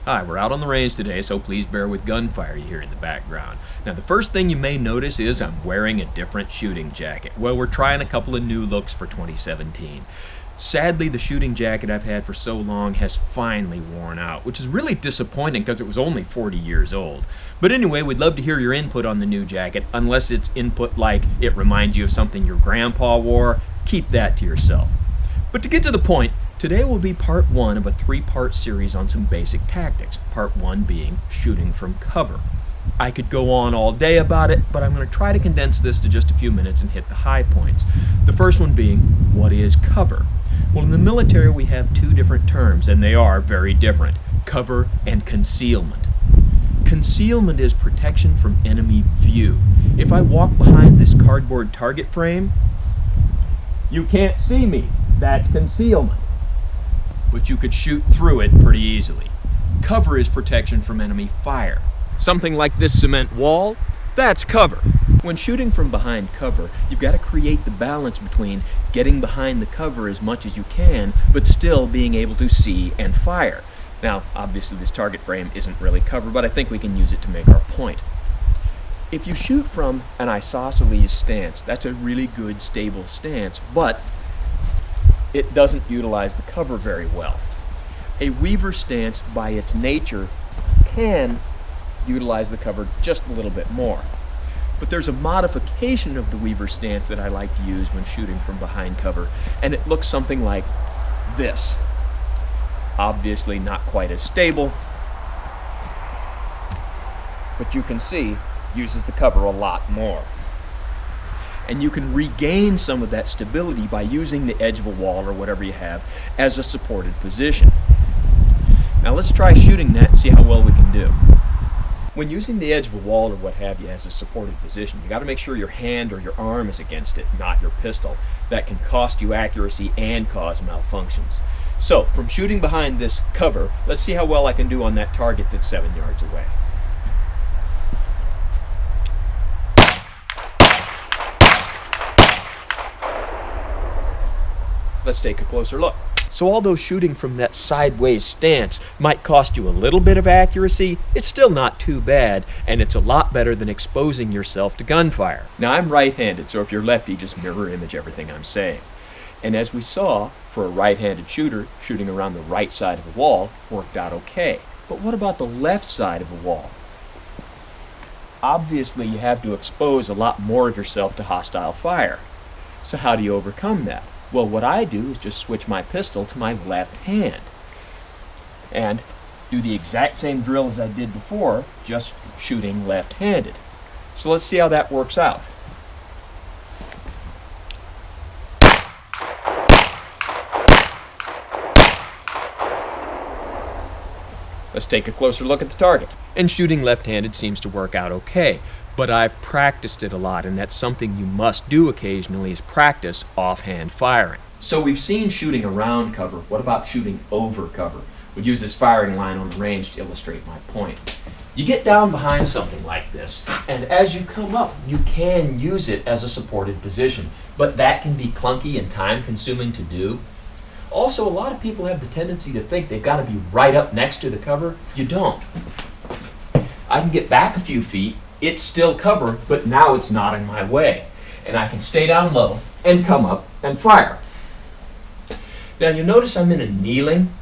Hi, we're out on the range today, so please bear with gunfire you hear in the background. Now, the first thing you may notice is I'm wearing a different shooting jacket. Well, we're trying a couple of new looks for 2017. Sadly, the shooting jacket I've had for so long has finally worn out, which is really disappointing because it was only 40 years old. But anyway, we'd love to hear your input on the new jacket, unless it's input like it reminds you of something your grandpa wore. Keep that to yourself. But to get to the point, today will be part one of a three-part series on some basic tactics, part one being shooting from cover. I could go on all day about it, but I'm going to try to condense this to just a few minutes and hit the high points. The first one being, what is cover? Well, in the military we have two different terms, and they are very different: cover and concealment. Concealment is protection from enemy view. If I walk behind this cardboard target frame, you can't see me. That's concealment. But you could shoot through it pretty easily. Cover is protection from enemy fire. Something like this cement wall, that's cover. When shooting from behind cover, you've got to create the balance between getting behind the cover as much as you can, but still being able to see and fire. Now, obviously this target frame isn't really cover, but I think we can use it to make our point. If you shoot from an isosceles stance, that's a really good stable stance, but it doesn't utilize the cover very well. A weaver stance, by its nature, can utilize the cover just a little bit more. But there's a modification of the weaver stance that I like to use when shooting from behind cover, and it looks something like this. Obviously not quite as stable, but you can see uses the cover a lot more. And you can regain some of that stability by using the edge of a wall or whatever you have as a supported position. Now let's try shooting that and see how well we can do. When using the edge of a wall or what have you as a supported position, you got to make sure your hand or your arm is against it, not your pistol. That can cost you accuracy and cause malfunctions. So from shooting behind this cover, let's see how well I can do on that target that's 7 yards away. Let's take a closer look. So although shooting from that sideways stance might cost you a little bit of accuracy, it's still not too bad, and it's a lot better than exposing yourself to gunfire. Now I'm right-handed, so if you're lefty, just mirror image everything I'm saying. And as we saw, for a right-handed shooter, shooting around the right side of a wall worked out okay. But what about the left side of a wall? Obviously you have to expose a lot more of yourself to hostile fire. So how do you overcome that? Well, what I do is just switch my pistol to my left hand and do the exact same drill as I did before, just shooting left-handed. So let's see how that works out. Let's take a closer look at the target. And shooting left-handed seems to work out okay. But I've practiced it a lot, and that's something you must do occasionally, is practice offhand firing. So we've seen shooting around cover. What about shooting over cover? We'll use this firing line on the range to illustrate my point. You get down behind something like this, and as you come up, you can use it as a supported position, but that can be clunky and time-consuming to do. Also, a lot of people have the tendency to think they've got to be right up next to the cover. You don't. I can get back a few feet. It's still cover, but now it's not in my way. And I can stay down low and come up and fire. Now you'll notice I'm in a kneeling.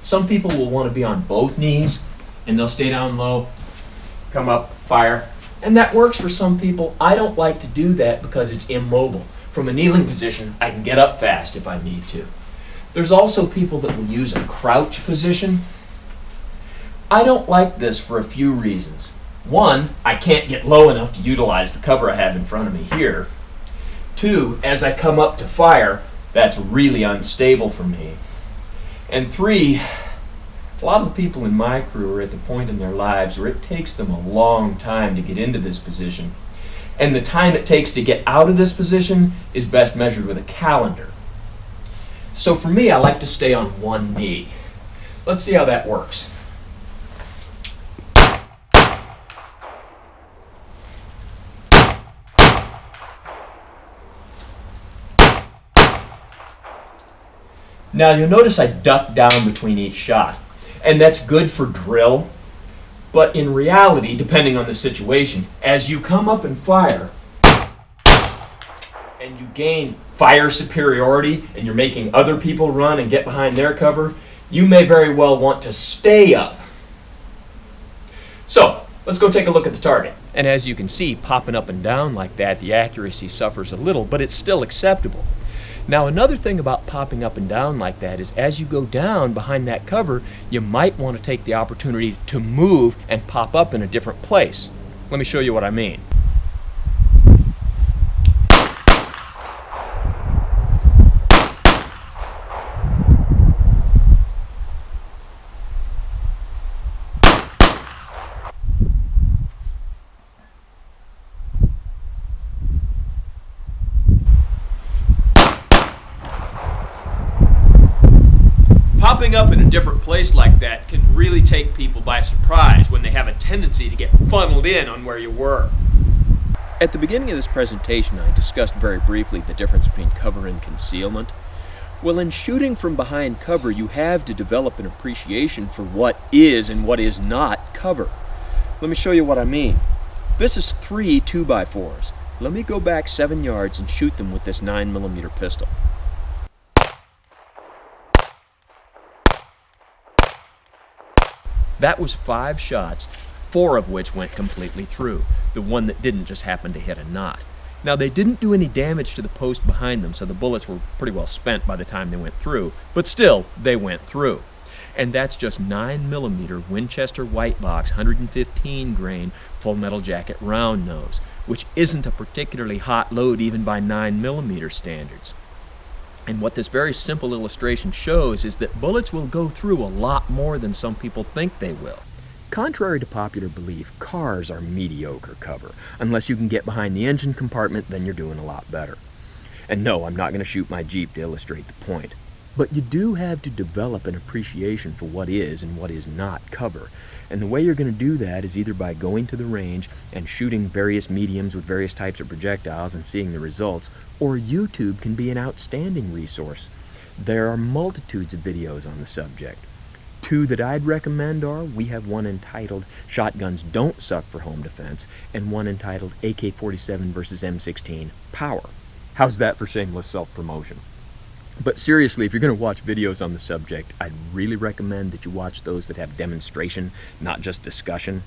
Some people will want to be on both knees, and they'll stay down low, come up, fire. And that works for some people. I don't like to do that because it's immobile. From a kneeling position, I can get up fast if I need to. There's also people that will use a crouch position. I don't like this for a few reasons. One, I can't get low enough to utilize the cover I have in front of me here. Two, as I come up to fire, that's really unstable for me. And three, a lot of the people in my crew are at the point in their lives where it takes them a long time to get into this position. And the time it takes to get out of this position is best measured with a calendar. So for me, I like to stay on one knee. Let's see how that works. Now you'll notice I duck down between each shot. And that's good for drill. But in reality, depending on the situation, as you come up and fire, and you gain fire superiority, and you're making other people run and get behind their cover, you may very well want to stay up. So, let's go take a look at the target. And as you can see, popping up and down like that, the accuracy suffers a little, but it's still acceptable. Now, another thing about popping up and down like that is as you go down behind that cover, you might want to take the opportunity to move and pop up in a different place. Let me show you what I mean. Popping up in a different place like that can really take people by surprise when they have a tendency to get funneled in on where you were. At the beginning of this presentation, I discussed very briefly the difference between cover and concealment. Well, in shooting from behind cover, you have to develop an appreciation for what is and what is not cover. Let me show you what I mean. This is 3 2x4s. Let me go back 7 yards and shoot them with this 9mm pistol. That was 5 shots, 4 of which went completely through. The one that didn't just happened to hit a knot. Now, they didn't do any damage to the post behind them, so the bullets were pretty well spent by the time they went through, but still, they went through. And that's just 9mm Winchester White Box 115 grain full metal jacket round nose, which isn't a particularly hot load even by 9mm standards. And what this very simple illustration shows is that bullets will go through a lot more than some people think they will. Contrary to popular belief, cars are mediocre cover. Unless you can get behind the engine compartment, then you're doing a lot better. And no, I'm not going to shoot my Jeep to illustrate the point. But you do have to develop an appreciation for what is and what is not cover. And the way you're going to do that is either by going to the range and shooting various mediums with various types of projectiles and seeing the results, or YouTube can be an outstanding resource. There are multitudes of videos on the subject. 2 that I'd recommend are, we have one entitled Shotguns Don't Suck for Home Defense, and one entitled AK-47 versus M16 Power. How's that for shameless self-promotion? But seriously, if you're going to watch videos on the subject, I'd really recommend that you watch those that have demonstration, not just discussion.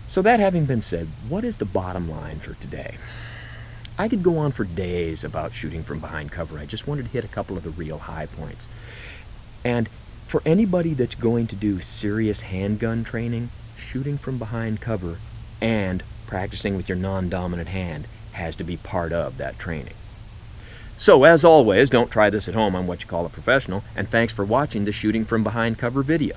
So that having been said, what is the bottom line for today? I could go on for days about shooting from behind cover. I just wanted to hit a couple of the real high points. And for anybody that's going to do serious handgun training, shooting from behind cover and practicing with your non-dominant hand has to be part of that training. So, as always, don't try this at home. I'm what you call a professional, and thanks for watching the Shooting from Behind Cover video.